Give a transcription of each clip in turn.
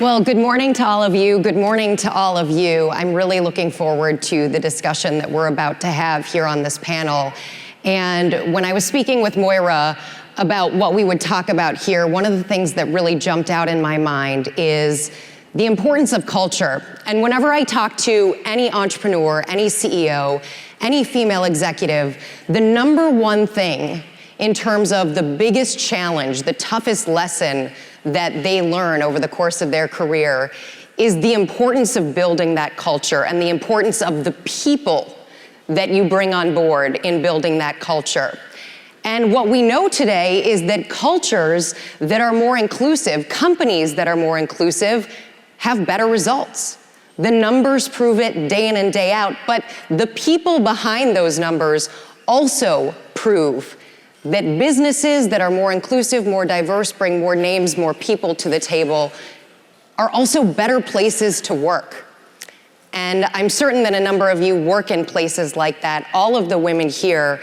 Well, good morning to all of you. Good morning to all of you. I'm really looking forward to the discussion that we're about to have here on this panel. And when I was speaking with Moira about what we would talk about here, one of the things that really jumped out in my mind is the importance of culture. And whenever I talk to any entrepreneur, any CEO, any female executive, the number one thing in terms of the biggest challenge, the toughest lesson that they learn over the course of their career is the importance of building that culture and the importance of the people that you bring on board in building that culture. And what we know today is that cultures that are more inclusive, companies that are more inclusive, have better results. The numbers prove it day in and day out, but the people behind those numbers also prove that businesses that are more inclusive, more diverse, bring more names, more people to the table, are also better places to work. And I'm certain that a number of you work in places like that. All of the women here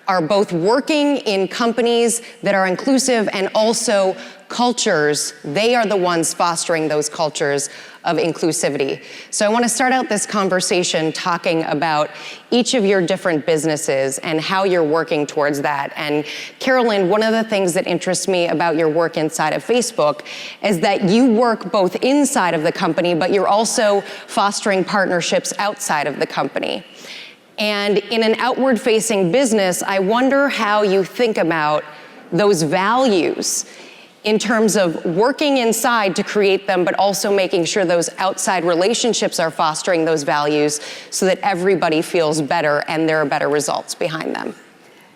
are both working in companies that are inclusive and also cultures. They are the ones fostering those cultures of inclusivity. So I want to start out this conversation talking about each of your different businesses and how you're working towards that. And Carolyn, one of the things that interests me about your work inside of Facebook is that you work both inside of the company, but you're also fostering partnerships outside of the company. And in an outward-facing business, I wonder how you think about those values in terms of working inside to create them, but also making sure those outside relationships are fostering those values so that everybody feels better and there are better results behind them.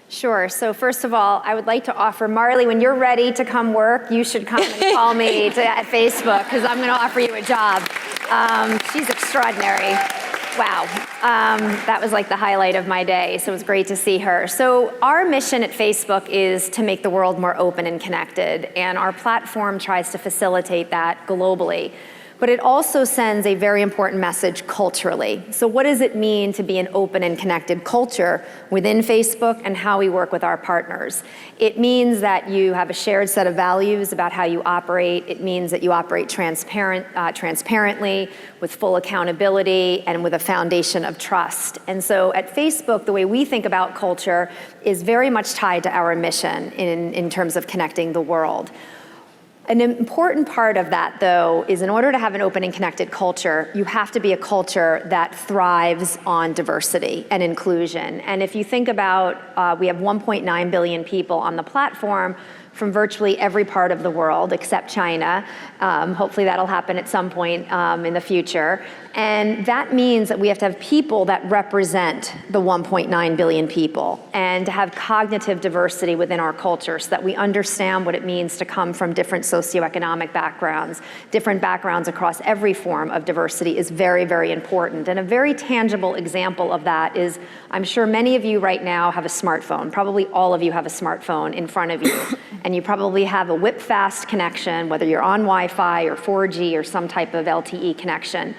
Sure. So first of all, I would like to offer, Marley, when you're ready to come work, you should come and call me at Facebook, because I'm going to offer you a job. She's extraordinary. Wow. That was like the highlight of my day, so it was great to see her. So our mission at Facebook is to make the world more open and connected, and our platform tries to facilitate that globally. But it also sends a very important message culturally. So what does it mean to be an open and connected culture within Facebook and how we work with our partners? It means that you have a shared set of values about how you operate. It means that you operate transparently, with full accountability, and with a foundation of trust. And so at Facebook, the way we think about culture is very much tied to our mission in terms of connecting the world. An important part of that, though, is in order to have an open and connected culture, you have to be a culture that thrives on diversity and inclusion. And if you think about, we have 1.9 billion people on the platform from virtually every part of the world except China. Hopefully that'll happen at some point in the future. And that means that we have to have people that represent the 1.9 billion people and to have cognitive diversity within our culture so that we understand what it means to come from different socioeconomic backgrounds. Different backgrounds across every form of diversity is very, very important. And a very tangible example of that is, I'm sure many of you right now have a smartphone. Probably all of you have a smartphone in front of you. And you probably have a whip-fast connection, whether you're on Wi-Fi or 4G or some type of LTE connection.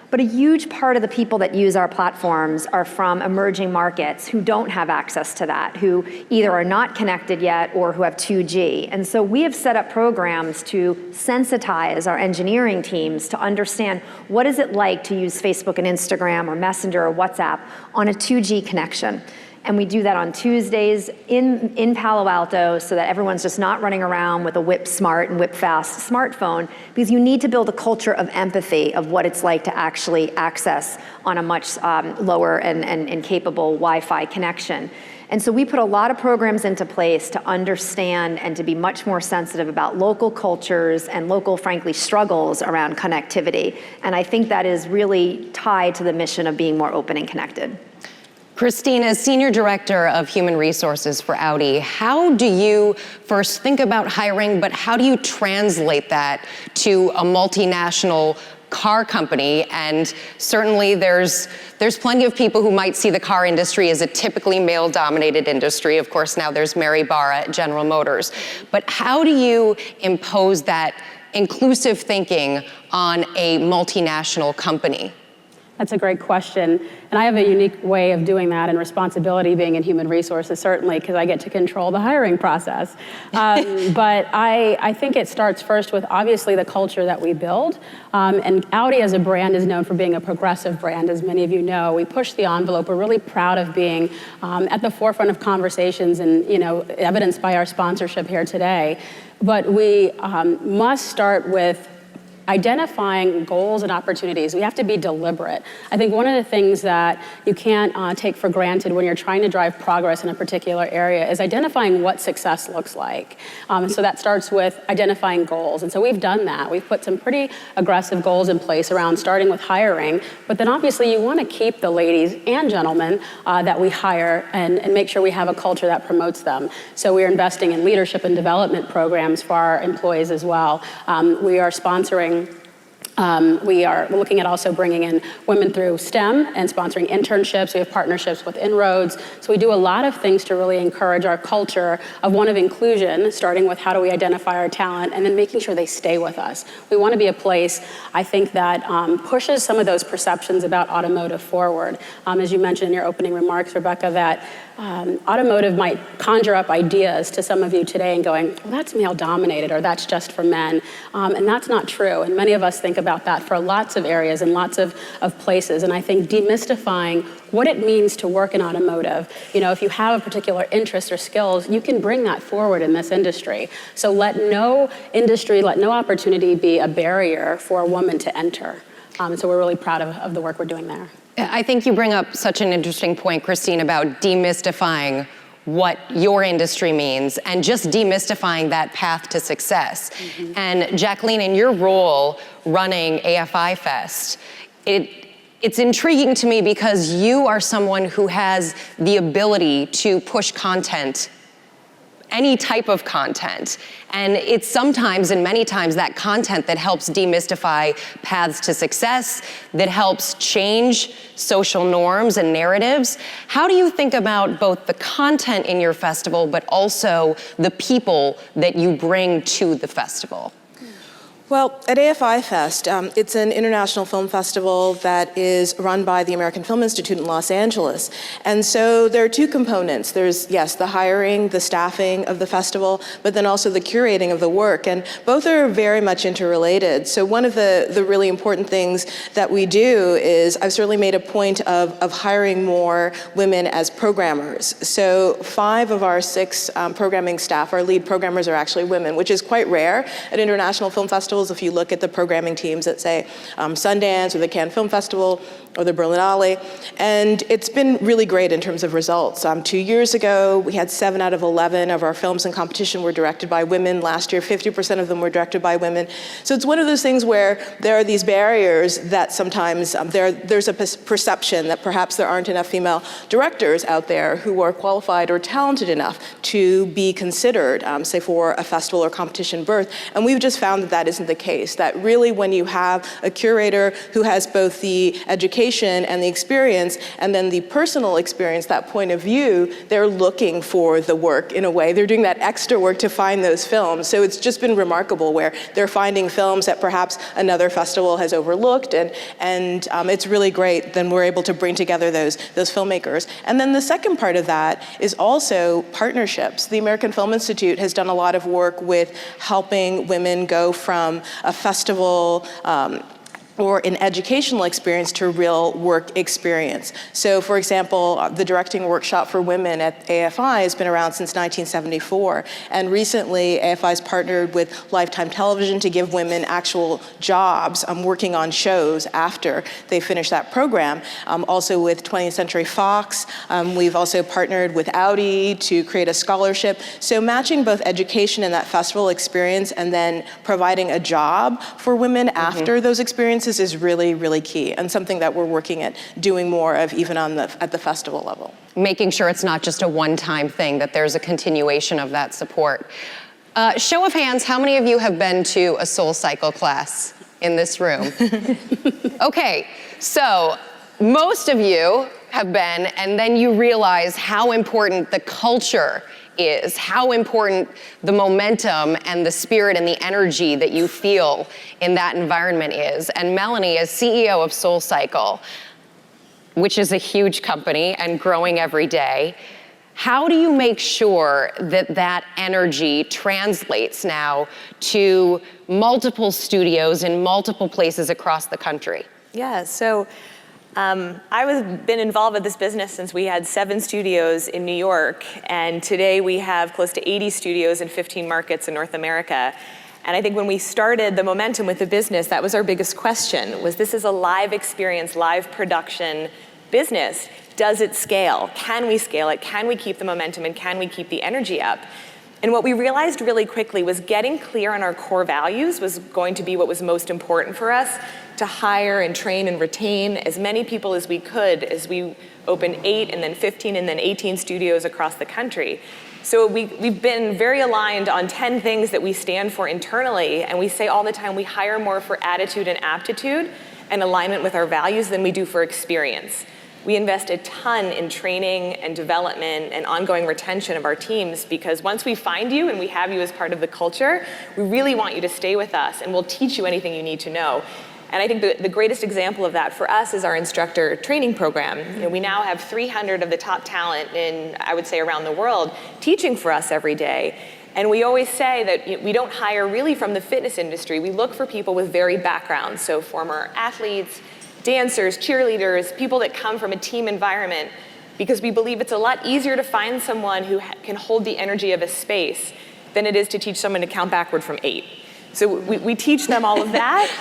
But a huge part of the people that use our platforms are from emerging markets who don't have access to that, who either are not connected yet or who have 2G. And so we have set up programs to sensitize our engineering teams to understand what is it like to use Facebook and Instagram or Messenger or WhatsApp on a 2G connection. And we do that on Tuesdays in Palo Alto so that everyone's just not running around with a whip smart and whip fast smartphone, because you need to build a culture of empathy of what it's like to actually access on a much lower and capable Wi-Fi connection. And so we put a lot of programs into place to understand and to be much more sensitive about local cultures and local, frankly, struggles around connectivity. And I think that is really tied to the mission of being more open and connected. Christine, as Senior Director of Human Resources for Audi, how do you first think about hiring, but how do you translate that to a multinational car company? And certainly there's plenty of people who might see the car industry as a typically male-dominated industry. Of course, now there's Mary Barra at General Motors. But how do you impose that inclusive thinking on a multinational company? That's a great question. And I have a unique way of doing that, and responsibility being in human resources, certainly, because I get to control the hiring process. But I think it starts first with, obviously, the culture that we build. And Audi as a brand is known for being a progressive brand, as many of you know. We push the envelope. We're really proud of being at the forefront of conversations, and evidenced by our sponsorship here today. But we must start with identifying goals and opportunities. We have to be deliberate. I think one of the things that you can't take for granted when you're trying to drive progress in a particular area is identifying what success looks like. So that starts with identifying goals. And so we've done that. We've put some pretty aggressive goals in place around starting with hiring, but then obviously you want to keep the ladies and gentlemen that we hire and make sure we have a culture that promotes them. So we're investing in leadership and development programs for our employees as well. We are sponsoring we are looking at also bringing in women through STEM and sponsoring internships. We have partnerships with Inroads. So we do a lot of things to really encourage our culture of one of inclusion, starting with how do we identify our talent and then making sure they stay with us. We want to be a place, I think, that pushes some of those perceptions about automotive forward. As you mentioned in your opening remarks, Rebecca, that automotive might conjure up ideas to some of you today and going, well, that's male dominated, or that's just for men. And that's not true. And many of us think about that for lots of areas and lots of places. And I think demystifying what it means to work in automotive, if you have a particular interest or skills, you can bring that forward in this industry. So let no opportunity be a barrier for a woman to enter. And so we're really proud of the work we're doing there. I think you bring up such an interesting point, Christine, about demystifying what your industry means and just demystifying that path to success. Mm-hmm. And Jacqueline, in your role running AFI Fest, it's intriguing to me because you are someone who has the ability to push content, any type of content. And it's sometimes and many times that content that helps demystify paths to success, that helps change social norms and narratives. How do you think about both the content in your festival, but also the people that you bring to the festival? Well, at AFI Fest, it's an international film festival that is run by the American Film Institute in Los Angeles. And so there are two components. There's, yes, the hiring, the staffing of the festival, but then also the curating of the work. And both are very much interrelated. So one of the really important things that we do is I've certainly made a point of hiring more women as programmers. So 5 of our 6 programming staff, our lead programmers, are actually women, which is quite rare at international film festivals. If you look at the programming teams at, say, Sundance or the Cannes Film Festival or the Berlinale, and it's been really great in terms of results. 2 years ago, we had 7 out of 11 of our films in competition were directed by women. Last year, 50% of them were directed by women. So it's one of those things where there are these barriers that sometimes there's a perception that perhaps there aren't enough female directors out there who are qualified or talented enough to be considered, say, for a festival or competition berth. And we've just found that that isn't the case, that really when you have a curator who has both the education and the experience and then the personal experience, that point of view, they're looking for the work in a way. They're doing that extra work to find those films. So it's just been remarkable where they're finding films that perhaps another festival has overlooked, and it's really great. Then we're able to bring together those filmmakers. And then the second part of that is also partnerships. The American Film Institute has done a lot of work with helping women go from a festival or an educational experience to real work experience. So for example, the directing workshop for women at AFI has been around since 1974. And recently, AFI's partnered with Lifetime Television to give women actual jobs working on shows after they finish that program. Also with 20th Century Fox, we've also partnered with Audi to create a scholarship. So matching both education and that festival experience and then providing a job for women after those experiences is really, really key, and something that we're working at doing more of even at the festival level. Making sure it's not just a one-time thing, that there's a continuation of that support. Show of hands, how many of you have been to a Soul Cycle class in this room? Okay, so most of you have been, and then you realize how important the culture is, how important the momentum and the spirit and the energy that you feel in that environment is. And Melanie, as CEO of SoulCycle, which is a huge company and growing every day, how do you make sure that that energy translates now to multiple studios in multiple places across the country? Yeah, so I've been involved with this business since we had 7 studios in New York, and today we have close to 80 studios in 15 markets in North America. And I think when we started the momentum with the business, that was our biggest question, was this is a live experience, live production business. Does it scale? Can we scale it? Can we keep the momentum, and can we keep the energy up? And what we realized really quickly was getting clear on our core values was going to be what was most important for us, to hire and train and retain as many people as we could as we opened 8 and then 15 and then 18 studios across the country. So we've been very aligned on 10 things that we stand for internally, and we say all the time we hire more for attitude and aptitude and alignment with our values than we do for experience. We invest a ton in training and development and ongoing retention of our teams, because once we find you and we have you as part of the culture, we really want you to stay with us, and we'll teach you anything you need to know. And I think the greatest example of that for us is our instructor training program. You know, we now have 300 of the top talent in, I would say, around the world teaching for us every day. And we always say that we don't hire really from the fitness industry. We look for people with varied backgrounds, so former athletes, dancers, cheerleaders, people that come from a team environment, because we believe it's a lot easier to find someone who can hold the energy of a space than it is to teach someone to count backward from 8. So we teach them all of that,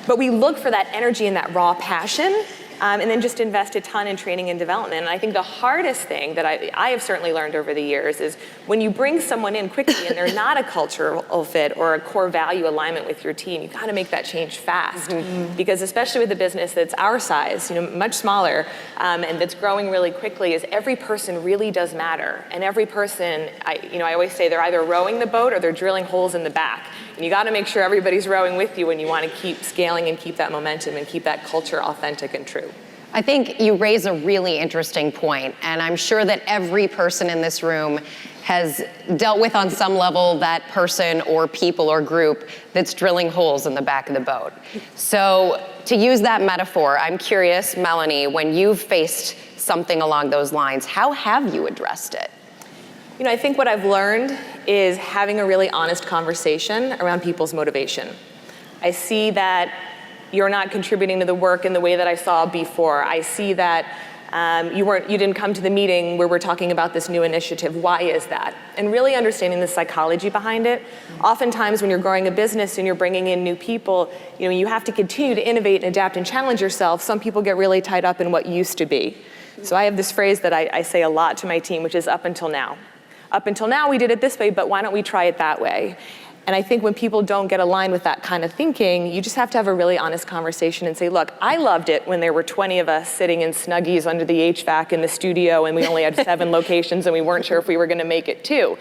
but we look for that energy and that raw passion, and then just invest a ton in training and development. And I think the hardest thing that I have certainly learned over the years is when you bring someone in quickly and they're not a cultural fit or a core value alignment with your team, you gotta make that change fast. Mm-hmm. Because especially with a business that's our size, much smaller, and that's growing really quickly, is every person really does matter. And every person, I always say they're either rowing the boat or they're drilling holes in the back. And you gotta make sure everybody's rowing with you when you wanna keep scaling and keep that momentum and keep that culture authentic and true. I think you raise a really interesting point, and I'm sure that every person in this room has dealt with on some level that person or people or group that's drilling holes in the back of the boat. So to use that metaphor, I'm curious, Melanie, when you've faced something along those lines, how have you addressed it? I think what I've learned is having a really honest conversation around people's motivation. I see that you're not contributing to the work in the way that I saw before. I see that you didn't come to the meeting where we're talking about this new initiative. Why is that? And really understanding the psychology behind it. Oftentimes when you're growing a business and you're bringing in new people, you have to continue to innovate and adapt and challenge yourself. Some people get really tied up in what used to be. So I have this phrase that I say a lot to my team, which is up until now. Up until now we did it this way, but why don't we try it that way? And I think when people don't get aligned with that kind of thinking, you just have to have a really honest conversation and say, look, I loved it when there were 20 of us sitting in Snuggies under the HVAC in the studio and we only had 7 locations and we weren't sure if we were gonna make it too.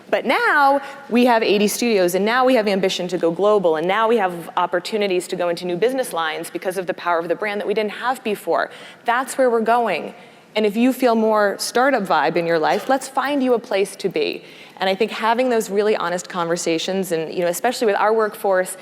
But now we have 80 studios, and now we have ambition to go global, and now we have opportunities to go into new business lines because of the power of the brand that we didn't have before. That's where we're going. And if you feel more startup vibe in your life, let's find you a place to be. And I think having those really honest conversations, and especially with our workforce,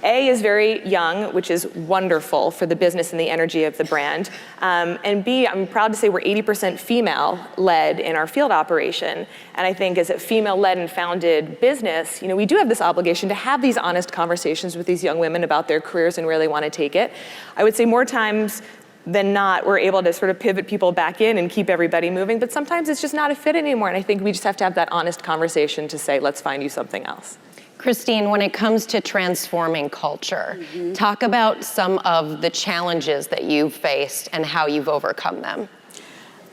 A, is very young, which is wonderful for the business and the energy of the brand. And B, I'm proud to say we're 80% female-led in our field operation. And I think as a female-led and founded business, we do have this obligation to have these honest conversations with these young women about their careers and where they want to take it. I would say more times than not, we're able to sort of pivot people back in and keep everybody moving, but sometimes it's just not a fit anymore, and I think we just have to have that honest conversation to say, let's find you something else. Christine, when it comes to transforming culture, talk about some of the challenges that you've faced and how you've overcome them.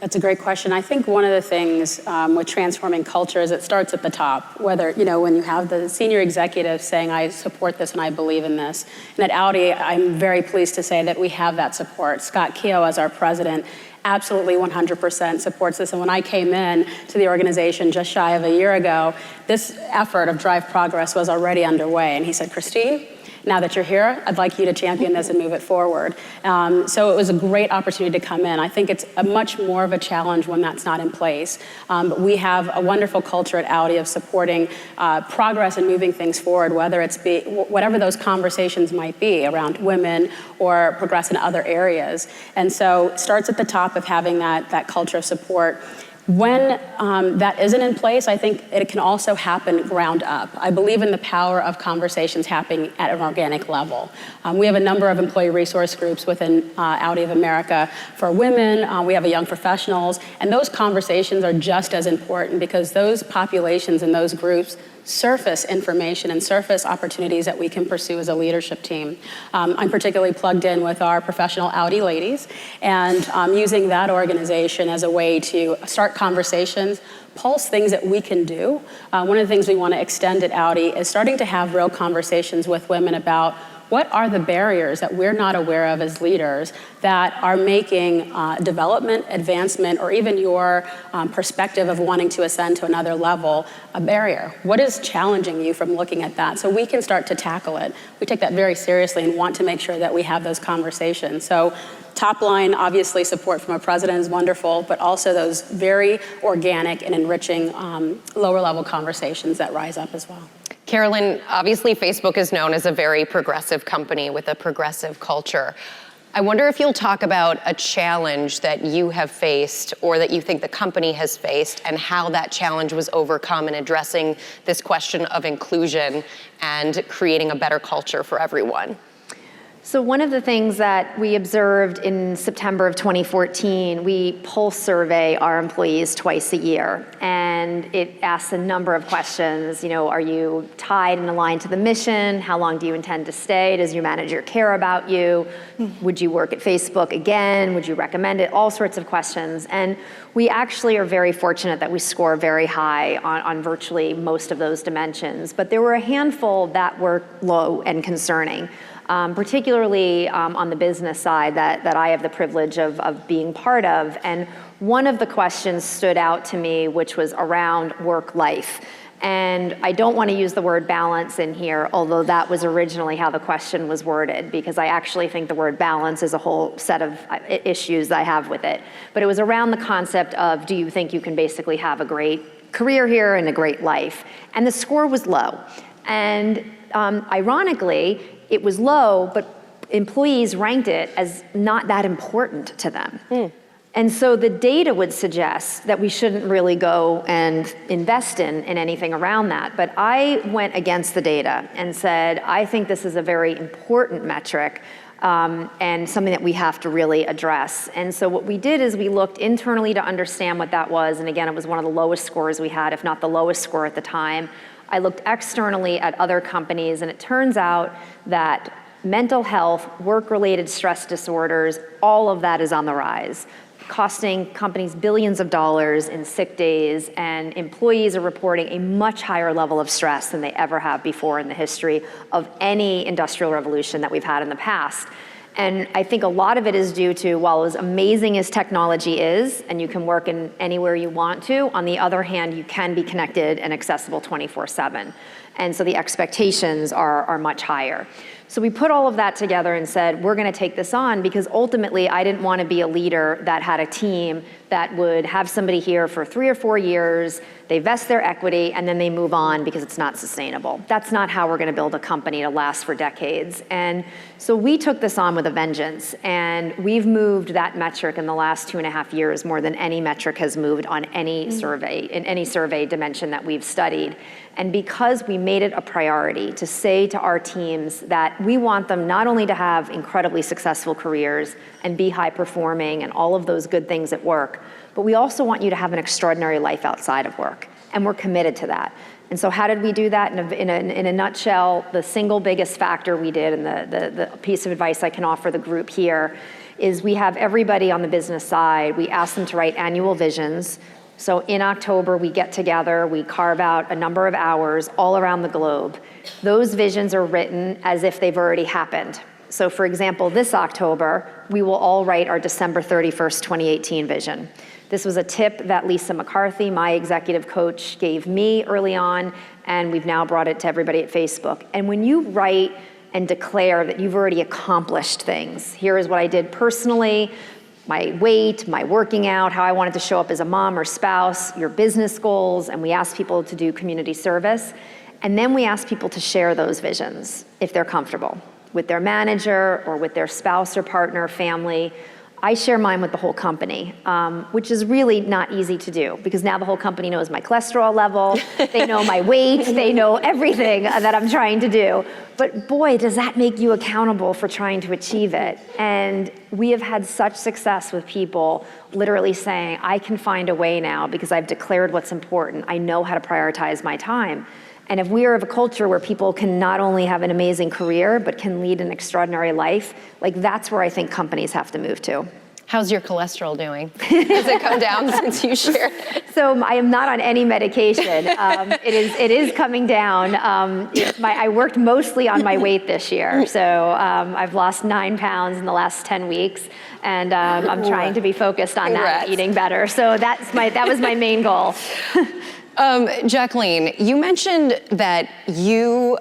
That's a great question. I think one of the things with transforming culture is it starts at the top, whether, when you have the senior executives saying, I support this and I believe in this. And at Audi, I'm very pleased to say that we have that support. Scott Keogh, as our president, absolutely 100% supports this. And when I came in to the organization just shy of a year ago, this effort of Drive Progress was already underway. And he said, Christine, Now that you're here, I'd like you to champion this and move it forward. So it was a great opportunity to come in. I think it's much more of a challenge when that's not in place. But we have a wonderful culture at Audi of supporting progress and moving things forward, whether it's whatever those conversations might be around women or progress in other areas. And so it starts at the top of having that culture of support. When that isn't in place, I think it can also happen ground up. I believe in the power of conversations happening at an organic level. We have a number of employee resource groups within Audi of America for women. We have a young professionals, and those conversations are just as important because those populations and those groups surface information and surface opportunities that we can pursue as a leadership team. I'm particularly plugged in with our professional Audi ladies, and using that organization as a way to start conversations, pulse things that we can do. One of the things we want to extend at Audi is starting to have real conversations with women about what are the barriers that we're not aware of as leaders that are making development, advancement, or even your perspective of wanting to ascend to another level a barrier? What is challenging you from looking at that? So we can start to tackle it. We take that very seriously and want to make sure that we have those conversations. So top line, obviously, support from a president is wonderful, but also those very organic and enriching lower level conversations that rise up as well. Carolyn, obviously Facebook is known as a very progressive company with a progressive culture. I wonder if you'll talk about a challenge that you have faced or that you think the company has faced and how that challenge was overcome in addressing this question of inclusion and creating a better culture for everyone. So one of the things that we observed in September of 2014, we pulse survey our employees twice a year, and it asks a number of questions. You know, are you tied and aligned to the mission? How long do you intend to stay? Does your manager care about you? Would you work at Facebook again? Would you recommend it? All sorts of questions. And we actually are very fortunate that we score very high on virtually most of those dimensions. But there were a handful that were low and concerning. Particularly on the business side that I have the privilege of being part of. And one of the questions stood out to me, which was around work-life. And I don't want to use the word balance in here, although that was originally how the question was worded, because I actually think the word balance is a whole set of issues I have with it. But it was around the concept of, do you think you can basically have a great career here and a great life? And the score was low. And ironically, it was low, but employees ranked it as not that important to them. And so the data would suggest that we shouldn't really go and invest in anything around that. But I went against the data and said, I think this is a very important metric and something that we have to really address. And so what we did is we looked internally to understand what that was. And again, it was one of the lowest scores we had, if not the lowest score at the time. I looked externally at other companies, and it turns out that mental health, work-related stress disorders, all of that is on the rise, costing companies billions of dollars in sick days, and employees are reporting a much higher level of stress than they ever have before in the history of any industrial revolution that we've had in the past. And I think a lot of it is due to, while as amazing as technology is, and you can work in anywhere you want to, on the other hand, you can be connected and accessible 24/7. And so the expectations are much higher. So we put all of that together and said, we're going to take this on, because ultimately I didn't want to be a leader that had a team that would have somebody here for 3 or 4 years, they vest their equity, and then they move on because it's not sustainable. That's not how we're going to build a company to last for decades. And so we took this on with a vengeance, and we've moved that metric in the last 2.5 years more than any metric has moved on any survey, in any survey dimension that we've studied. And because we made it a priority to say to our teams that we want them not only to have incredibly successful careers and be high performing and all of those good things at work, but we also want you to have an extraordinary life outside of work. And we're committed to that. And so how did we do that? In a nutshell, the single biggest factor we did, and the piece of advice I can offer the group here, is we have everybody on the business side, we ask them to write annual visions. So in October, we get together, we carve out a number of hours all around the globe. Those visions are written as if they've already happened. So for example, this October, we will all write our December 31st, 2018 vision. This was a tip that Lisa McCarthy, my executive coach, gave me early on, and we've now brought it to everybody at Facebook. And when you write and declare that you've already accomplished things. Here is what I did personally, my weight, my working out, how I wanted to show up as a mom or spouse, your business goals, and we asked people to do community service. And then we asked people to share those visions, if they're comfortable, with their manager or with their spouse or partner, family. I share mine with the whole company, which is really not easy to do because now the whole company knows my cholesterol level, they know my weight, they know everything that I'm trying to do. But boy, does that make you accountable for trying to achieve it. And we have had such success with people literally saying, I can find a way now because I've declared what's important. I know how to prioritize my time. And if we are of a culture where people can not only have an amazing career, but can lead an extraordinary life, like that's where I think companies have to move to. How's your cholesterol doing? Has it come down since you shared? So I am not on any medication. It is coming down. I worked mostly on my weight this year. So I've lost 9 pounds in the last 10 weeks. And I'm trying to be focused on that, eating better. So that was my main goal. Jacqueline, you mentioned that you,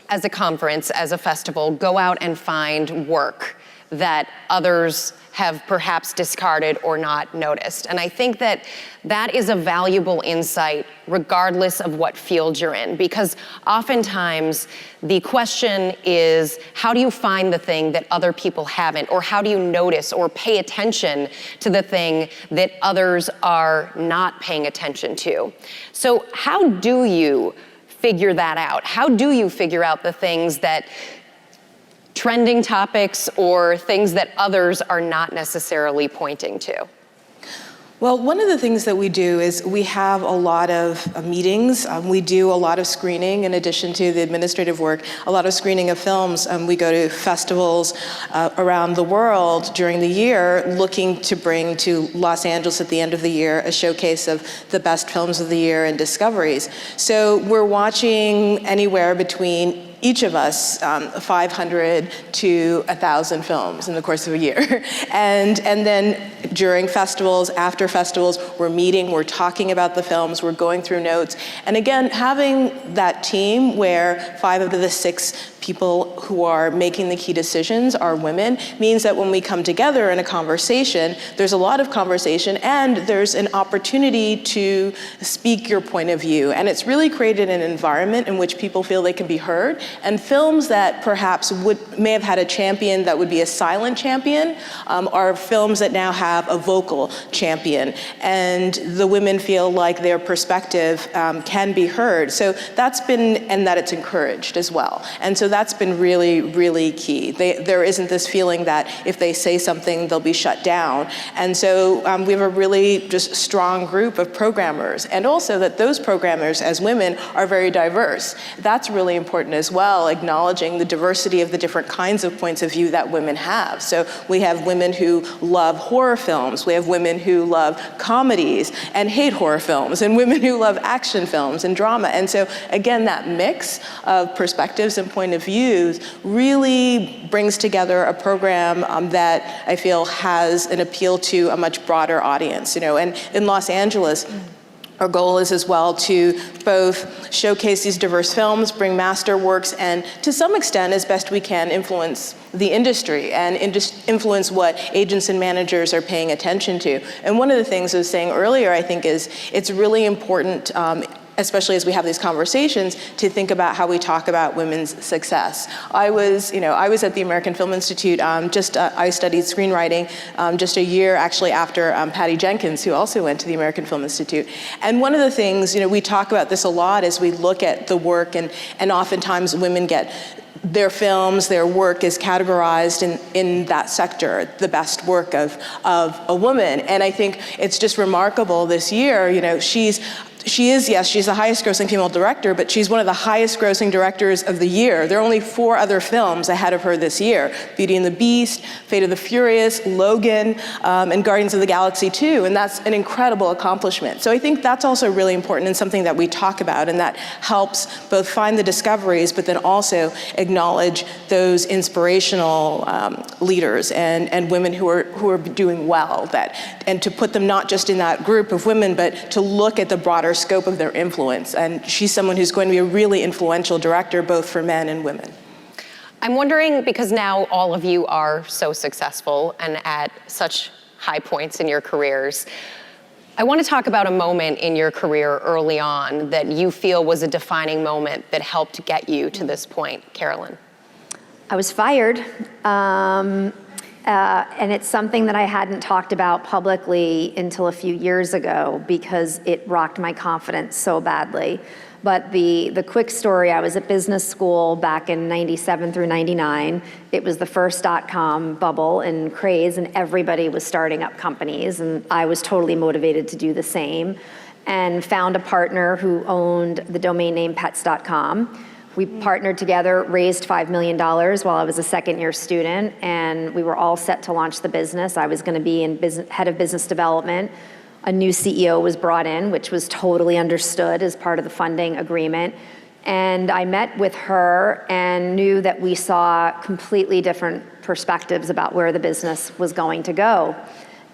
as a conference, as a festival, go out and find work that others have perhaps discarded or not noticed. And I think that that is a valuable insight regardless of what field you're in, because oftentimes the question is, how do you find the thing that other people haven't? Or how do you notice or pay attention to the thing that others are not paying attention to? So how do you figure that out? How do you figure out the things that trending topics or things that others are not necessarily pointing to? Well, one of the things that we do is we have a lot of meetings. We do a lot of screening in addition to the administrative work, a lot of screening of films. We go to festivals around the world during the year looking to bring to Los Angeles at the end of the year a showcase of the best films of the year and discoveries. So we're watching anywhere between each of us 500 to 1,000 films in the course of a year. And then during festivals, after festivals, we're meeting, we're talking about the films, we're going through notes. And again, having that team where 5 of the 6 people who are making the key decisions are women means that when we come together in a conversation, there's a lot of conversation and there's an opportunity to speak your point of view. And it's really created an environment in which people feel they can be heard. And films that perhaps may have had a champion that would be a silent champion are films that now have a vocal champion. And the women feel like their perspective can be heard. So that's been, and that it's encouraged as well. And so that's been really, really key. There isn't this feeling that if they say something, they'll be shut down. And so we have a really just strong group of programmers. And also that those programmers as women are very diverse. That's really important as well, acknowledging the diversity of the different kinds of points of view that women have. So we have women who love horror films, we have women who love comedies and hate horror films, and women who love action films and drama. And so again, that mix of perspectives and point of views really brings together a program that I feel has an appeal to a much broader audience. And in Los Angeles, our goal is as well to both showcase these diverse films, bring master works, and to some extent, as best we can, influence the industry and influence what agents and managers are paying attention to. And one of the things I was saying earlier, I think, is it's really important, especially as we have these conversations, to think about how we talk about women's success. I was at the American Film Institute, I studied screenwriting just a year actually after Patty Jenkins, who also went to the American Film Institute. And one of the things, we talk about this a lot as we look at the work, and oftentimes women get their films, their work is categorized in that sector, the best work of a woman. And I think it's just remarkable this year, she's the highest grossing female director, but she's one of the highest grossing directors of the year. There are only 4 other films ahead of her this year: Beauty and the Beast, Fate of the Furious, Logan, and Guardians of the Galaxy 2, and that's an incredible accomplishment. So I think that's also really important and something that we talk about, and that helps both find the discoveries, but then also acknowledge those inspirational leaders and women who are doing well, and to put them not just in that group of women, but to look at the broader scope of their influence. And she's someone who's going to be a really influential director, both for men and women. I'm wondering, because now all of you are so successful and at such high points in your careers, I want to talk about a moment in your career early on that you feel was a defining moment that helped get you to this point. Carolyn. I was fired, and it's something that I hadn't talked about publicly until a few years ago because it rocked my confidence so badly. But the quick story, I was at business school back in 97 through 99. It was the first .com bubble and craze, and everybody was starting up companies, and I was totally motivated to do the same, and found a partner who owned the domain name pets.com. We partnered together, raised $5 million while I was a second-year student, and we were all set to launch the business. I was gonna be head of business development. A new CEO was brought in, which was totally understood as part of the funding agreement. And I met with her and knew that we saw completely different perspectives about where the business was going to go.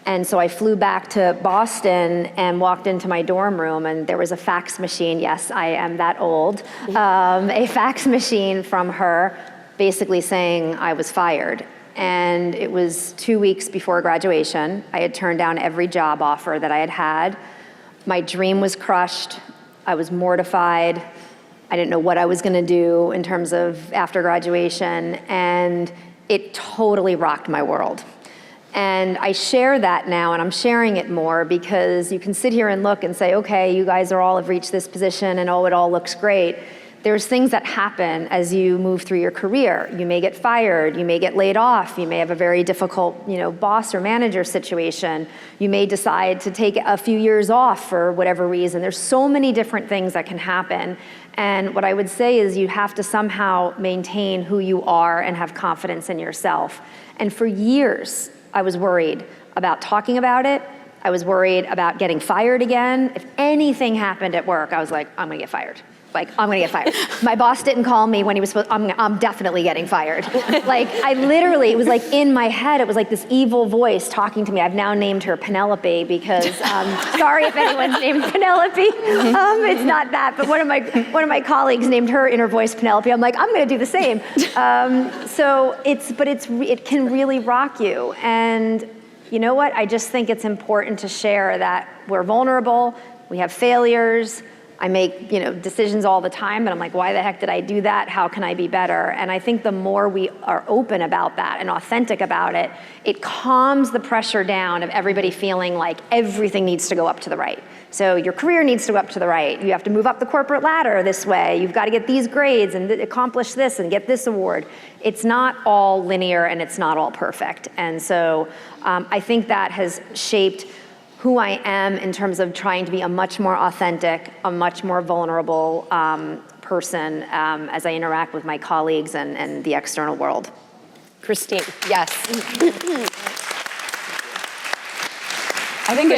And so I flew back to Boston and walked into my dorm room, and there was a fax machine. Yes, I am that old. A fax machine from her basically saying I was fired. And it was 2 weeks before graduation. I had turned down every job offer that I had had. My dream was crushed. I was mortified. I didn't know what I was gonna do in terms of after graduation, and it totally rocked my world. And I share that now, and I'm sharing it more because you can sit here and look and say, okay, you guys all have reached this position and oh, it all looks great. There's things that happen as you move through your career. You may get fired, you may get laid off, you may have a very difficult, boss or manager situation. You may decide to take a few years off for whatever reason. There's so many different things that can happen. And what I would say is you have to somehow maintain who you are and have confidence in yourself. And for years, I was worried about talking about it. I was worried about getting fired again. If anything happened at work, I was like, I'm gonna get fired. I'm gonna get fired. My boss didn't call me when he was supposed, I'm definitely getting fired. I literally, it was like in my head, it was like this evil voice talking to me. I've now named her Penelope because, sorry if anyone's named Penelope. It's not that, but one of my colleagues named her inner voice Penelope. I'm like, I'm gonna do the same. It can really rock you. And you know what? I just think it's important to share that we're vulnerable, we have failures. I make decisions all the time, and I'm like, why the heck did I do that? How can I be better? And I think the more we are open about that and authentic about it, it calms the pressure down of everybody feeling like everything needs to go up to the right. So your career needs to go up to the right. You have to move up the corporate ladder this way. You've got to get these grades and accomplish this and get this award. It's not all linear and it's not all perfect. And so I think that has shaped who I am in terms of trying to be a much more authentic, a much more vulnerable person as I interact with my colleagues and the external world. Christine, yes. I think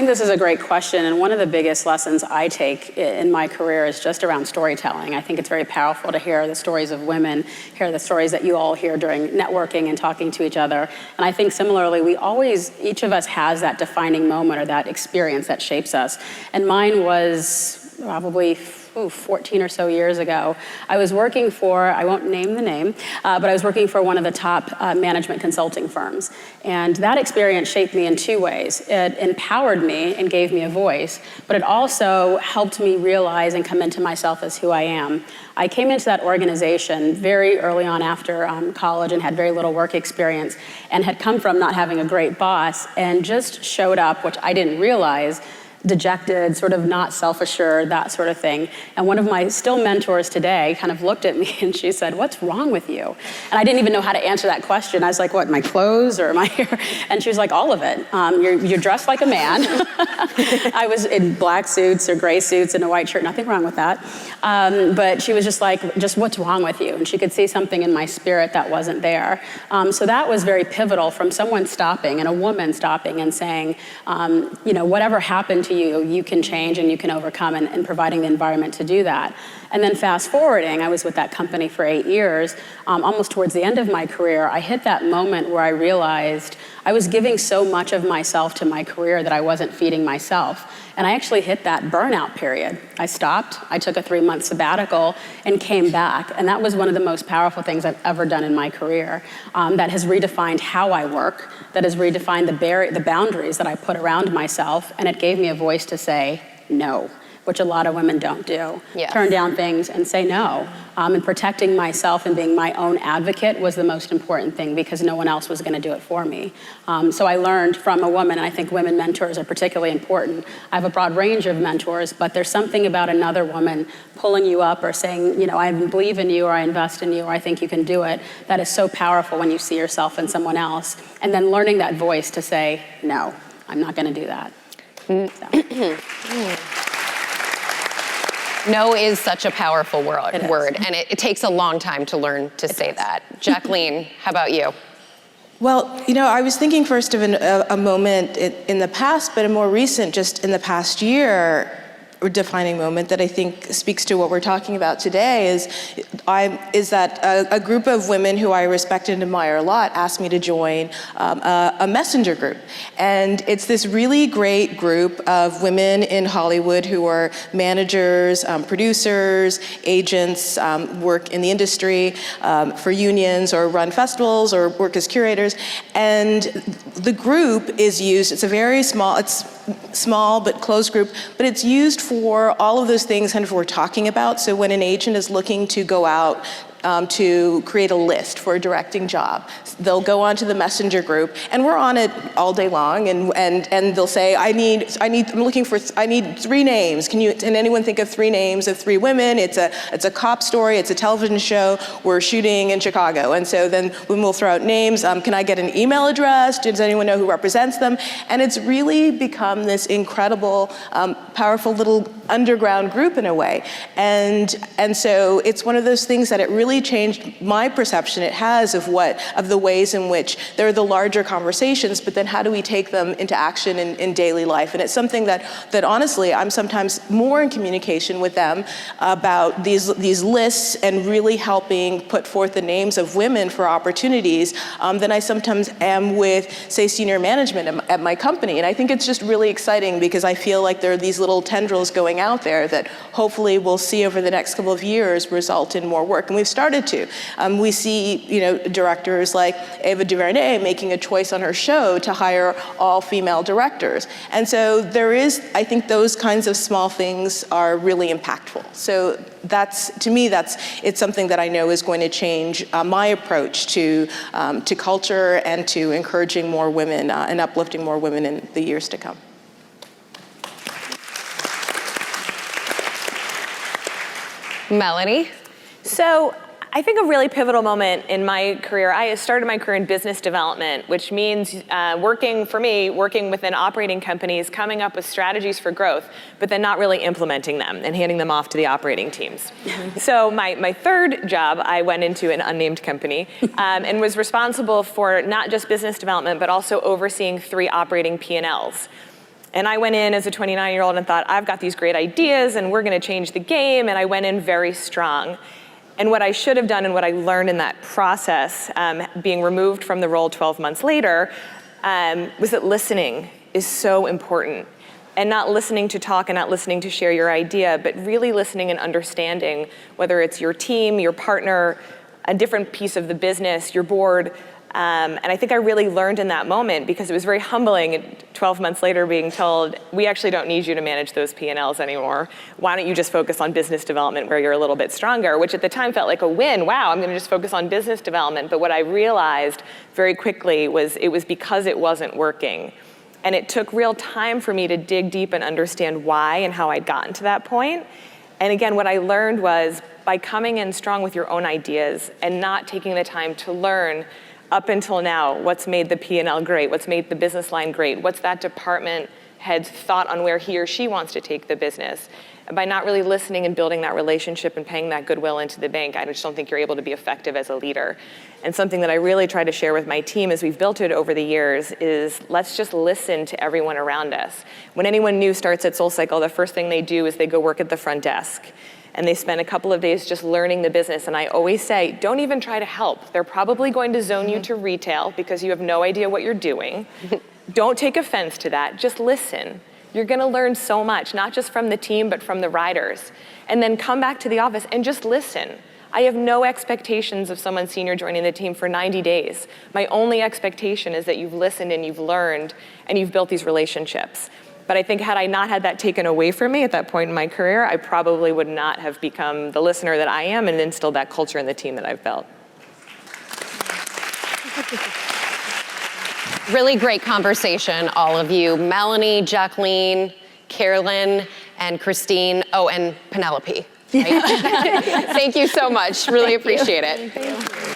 this is a great question, and one of the biggest lessons I take in my career is just around storytelling. I think it's very powerful to hear the stories of women, hear the stories that you all hear during networking and talking to each other. And I think similarly, each of us has that defining moment or that experience that shapes us. And mine was probably 14 or so years ago. I was working for, I won't name the name, but I was working for one of the top management consulting firms. And that experience shaped me in two ways. It empowered me and gave me a voice, but it also helped me realize and come into myself as who I am. I came into that organization very early on after college and had very little work experience and had come from not having a great boss and just showed up, which I didn't realize, dejected, sort of not self-assured, that sort of thing. And one of my still mentors today kind of looked at me and she said, "What's wrong with you?" And I didn't even know how to answer that question. I was like, what, my clothes or my hair? And she was like, all of it. You're dressed like a man. I was in black suits or gray suits and a white shirt, nothing wrong with that. But she was just like, just what's wrong with you? And she could see something in my spirit that wasn't there. So that was very pivotal from someone stopping and a woman stopping and saying, whatever happened to you, you can change and you can overcome, and providing the environment to do that. And then fast forwarding, I was with that company for 8 years. Almost towards the end of my career, I hit that moment where I realized I was giving so much of myself to my career that I wasn't feeding myself. And I actually hit that burnout period. I stopped, I took a 3-month sabbatical and came back. And that was one of the most powerful things I've ever done in my career. That has redefined how I work, that has redefined the boundaries that I put around myself, and it gave me a voice to say no, which a lot of women don't do. Yes. Turn down things and say no. And protecting myself and being my own advocate was the most important thing, because no one else was gonna do it for me. So I learned from a woman, and I think women mentors are particularly important. I have a broad range of mentors, but there's something about another woman pulling you up or saying, you know, I believe in you, or I invest in you, or I think you can do it. That is so powerful when you see yourself in someone else. And then learning that voice to say, no, I'm not gonna do that. No is such a powerful word, and it takes a long time to learn to say that. Jacqueline, how about you? Well, you know, I was thinking first of a moment in the past, but a more recent, just in the past year, defining moment that I think speaks to what we're talking about today is that a group of women who I respect and admire a lot asked me to join a messenger group. And it's this really great group of women in Hollywood who are managers, producers, agents, work in the industry for unions, or run festivals, or work as curators. And the group is used, it's small but closed group, but it's used for all of those things kind of we're talking about. So when an agent is looking to go out to create a list for a directing job, they'll go onto the messenger group, and we're on it all day long, and they'll say, I need 3 names. Can anyone think of 3 names of 3 women? It's a cop story, it's a television show, we're shooting in Chicago. And so then we'll throw out names. Can I get an email address? Does anyone know who represents them? And it's really become this incredible, powerful little underground group in a way. And so it's one of those things that it really changed my perception it has of the ways in which there are the larger conversations, but then how do we take them into action in daily life? And it's something that honestly, I'm sometimes more in communication with them about these lists and really helping put forth the names of women for opportunities than I sometimes am with, say, senior management at my company. And I think it's just really exciting, because I feel like there are these little tendrils going out there that hopefully we'll see over the next couple of years result in more work. And we've started to. We see, directors like Ava DuVernay making a choice on her show to hire all female directors. And so I think those kinds of small things are really impactful. So to me, it's something that I know is going to change my approach to culture and to encouraging more women and uplifting more women in the years to come. Melanie? So I think a really pivotal moment in my career, I started my career in business development, which means working within operating companies, coming up with strategies for growth, but then not really implementing them and handing them off to the operating teams. So my third job, I went into an unnamed company and was responsible for not just business development, but also overseeing 3 operating P&Ls. And I went in as a 29-year-old and thought, I've got these great ideas and we're gonna change the game, and I went in very strong. And what I should have done and what I learned in that process, being removed from the role 12 months later, was that listening is so important. And not listening to talk and not listening to share your idea, but really listening and understanding, whether it's your team, your partner, a different piece of the business, your board. And I think I really learned in that moment, because it was very humbling 12 months later being told, we actually don't need you to manage those P&Ls anymore. Why don't you just focus on business development where you're a little bit stronger, which at the time felt like a win. Wow, I'm gonna just focus on business development. But what I realized very quickly was it was because it wasn't working. And it took real time for me to dig deep and understand why and how I'd gotten to that point. And again, what I learned was by coming in strong with your own ideas and not taking the time to learn up until now, what's made the P&L great? What's made the business line great? What's that department head's thought on where he or she wants to take the business. And by not really listening and building that relationship and paying that goodwill into the bank, I just don't think you're able to be effective as a leader. And something that I really try to share with my team as we've built it over the years is let's just listen to everyone around us. When anyone new starts at SoulCycle, the first thing they do is they go work at the front desk. And they spend a couple of days just learning the business. And I always say, don't even try to help. They're probably going to zone you to retail because you have no idea what you're doing. Don't take offense to that, just listen. You're gonna learn so much, not just from the team, but from the riders. And then come back to the office and just listen. I have no expectations of someone senior joining the team for 90 days. My only expectation is that you've listened and you've learned and you've built these relationships. But I think had I not had that taken away from me at that point in my career, I probably would not have become the listener that I am and instilled that culture in the team that I've built. Really great conversation, all of you. Melanie, Jacqueline, Carolyn, and Christine. Oh, and Penelope. Right? Thank you so much. Really appreciate it. Thank you.